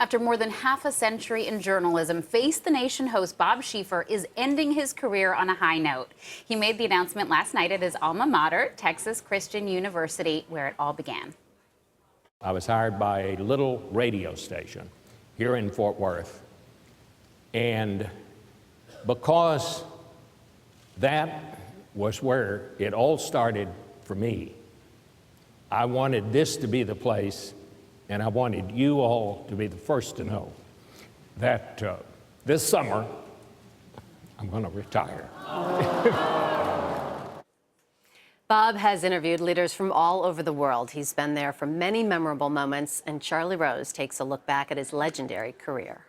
After more than half a century in journalism, Face the Nation host Bob Schieffer is ending his career on a high note. He made the announcement last night at his alma mater, Texas Christian University, where it all began. I was hired by a little radio station here in Fort Worth, and because that was where it all started for me, I wanted this to be the place, and I wanted you all to be the first to know that this summer I'm going to retire. Bob has interviewed leaders from all over the world. He's been there for many memorable moments, and Charlie Rose takes a look back at his legendary career.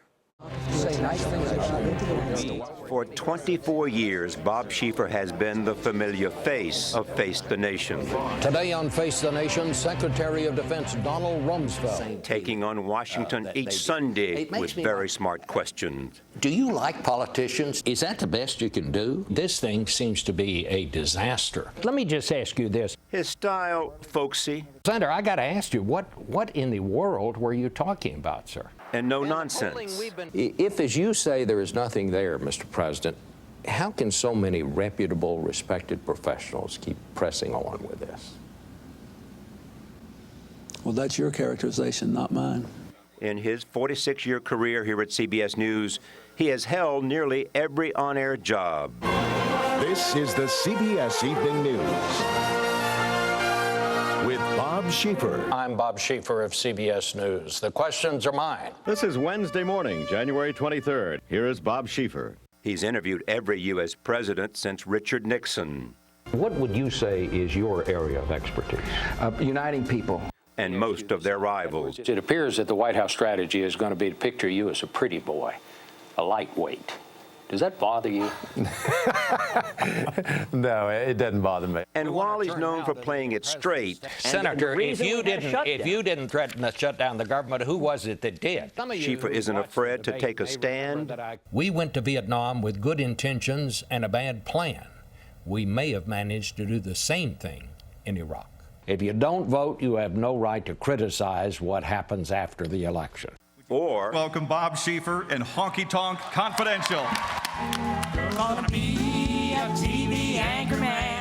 For 24 years, Bob Schieffer has been the familiar face of Face the Nation. Today on Face the Nation, Secretary of Defense Donald Rumsfeld. Taking on Washington each Sunday with very smart questions. Do you like politicians? Is that the best you can do? This thing seems to be a disaster. Let me just ask you this. His style, folksy. Senator, I got to ask you, what in the world were you talking about, sir? And no nonsense. If, as you say, there is nothing there, Mr. President, how can so many reputable, respected professionals keep pressing on with this? Well, that's your characterization, not mine. In his 46-year career here at CBS News, he has held nearly every on-air job. This is the CBS Evening News with Bob Schieffer. I'm Bob Schieffer of CBS News. The questions are mine. This is Wednesday morning, January 23rd. Here is Bob Schieffer. He's interviewed every U.S. president since Richard Nixon. What would you say is your area of expertise? Uniting people. And most of their rivals. It appears that the White House strategy is going to be to picture you as a pretty boy, a lightweight. Does that bother you? No, it doesn't bother me. And while he's known for playing it straight, Senator, if you didn't threaten to shut down the government, who was it that did? Schieffer isn't afraid to take a stand. We went to Vietnam with good intentions and a bad plan. We may have managed to do the same thing in Iraq. If you don't vote, you have no right to criticize what happens after the election. Or welcome Bob Schieffer and Honky Tonk Confidential.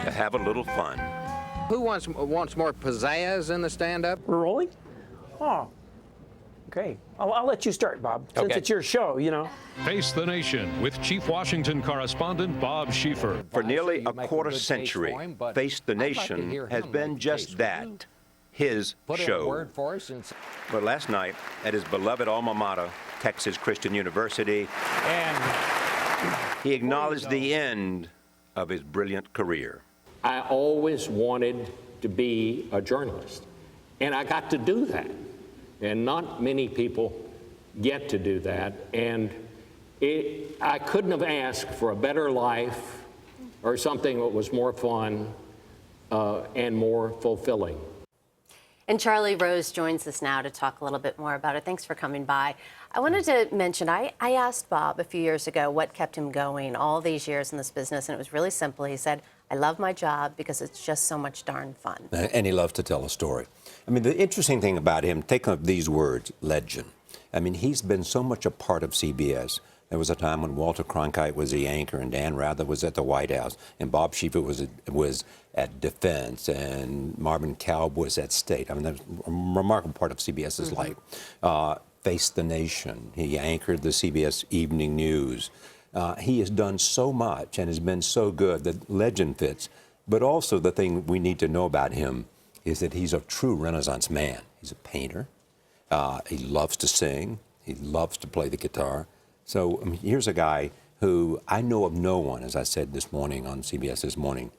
To have a little fun. Who wants more pizzazz in the stand-up? We're rolling? Oh, okay. I'll let you start, Bob, since it's your show, you know. Face the Nation with Chief Washington correspondent Bob Schieffer. For nearly a quarter century, Face the Nation has been just that. His show. But last night, at his beloved alma mater, Texas Christian University, and he acknowledged the end of his brilliant career. I always wanted to be a journalist, and I got to do that. And not many people get to do that. And I couldn't have asked for a better life or something that was more fun and more fulfilling. And Charlie Rose joins us now to talk a little bit more about it. Thanks for coming by. I wanted to mention, I asked Bob a few years ago what kept him going all these years in this business, and it was really simple. He said, I love my job because it's just so much darn fun. And he loves to tell a story. I mean, the interesting thing about him, take up these words, legend. I mean, he's been so much a part of CBS. There was a time when Walter Cronkite was the anchor and Dan Rather was at the White House, and Bob Schieffer was at Defense, and Marvin Kalb was at State. I mean, that's a remarkable part of CBS's life. Face the Nation. He anchored the CBS Evening News. He has done so much and has been so good that legend fits. But also the thing we need to know about him is that he's a true Renaissance man. He's a painter. He loves to sing. He loves to play the guitar. So here's a guy who I know of no one, as I said this morning on CBS This Morning,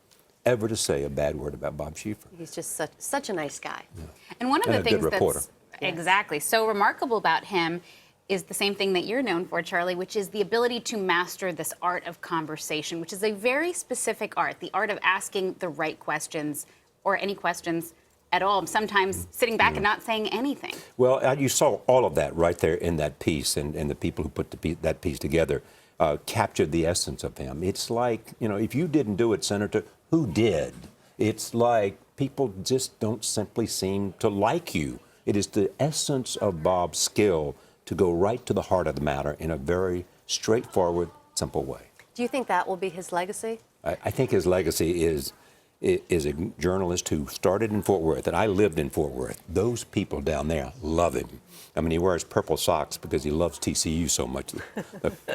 ever to say a bad word about Bob Schieffer. He's just such a nice guy. Yeah. And one of the things that's exactly so remarkable about him is the same thing that you're known for, Charlie, which is the ability to master this art of conversation, which is a very specific art, the art of asking the right questions or any questions at all, sometimes sitting back and not saying anything. Well, you saw all of that right there in that piece, and the people who put that piece together captured the essence of him. It's like, you know, if you didn't do it, Senator, who did? It's like people just don't simply seem to like you. It is the essence of Bob's skill to go right to the heart of the matter in a very straightforward, simple way. Do you think that will be his legacy? I think his legacy is a journalist who started in Fort Worth, and I lived in Fort Worth. Those people down there love him. I mean, he wears purple socks because he loves TCU so much.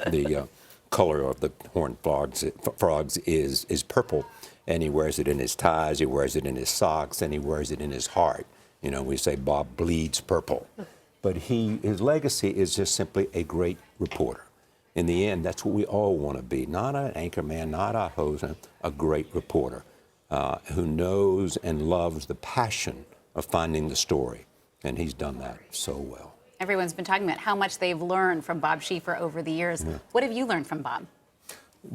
The color of the horned frogs is purple, and he wears it in his ties, he wears it in his socks, and he wears it in his heart. You know, we say Bob bleeds purple. But his legacy is just simply a great reporter. In the end, that's what we all want to be. Not an anchorman, not a host, a great reporter who knows and loves the passion of finding the story. And he's done that so well. Everyone's been talking about how much they've learned from Bob Schieffer over the years. Yeah. What have you learned from Bob?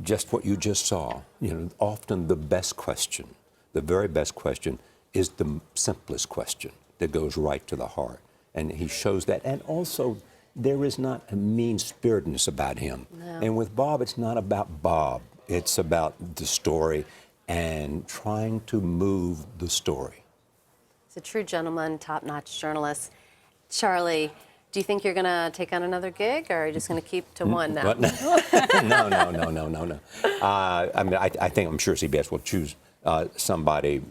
Just what you just saw. You know, often the best question, the very best question, is the simplest question that goes right to the heart. And he shows that. And also, there is not a mean-spiritedness about him. No. And with Bob, it's not about Bob. It's about the story and trying to move the story. He's a true gentleman, top-notch journalist. Charlie, do you think you're going to take on another gig, or are you just going to keep to one now? No. I mean, I'm sure CBS will choose somebody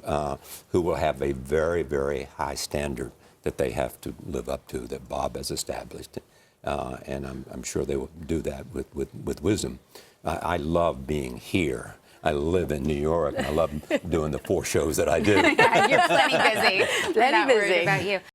who will have a very, very high standard that they have to live up to, that Bob has established. And I'm sure they will do that with wisdom. I love being here. I live in New York, and I love doing the 4 shows that I do. Yeah, you're plenty busy. Plenty busy. About you.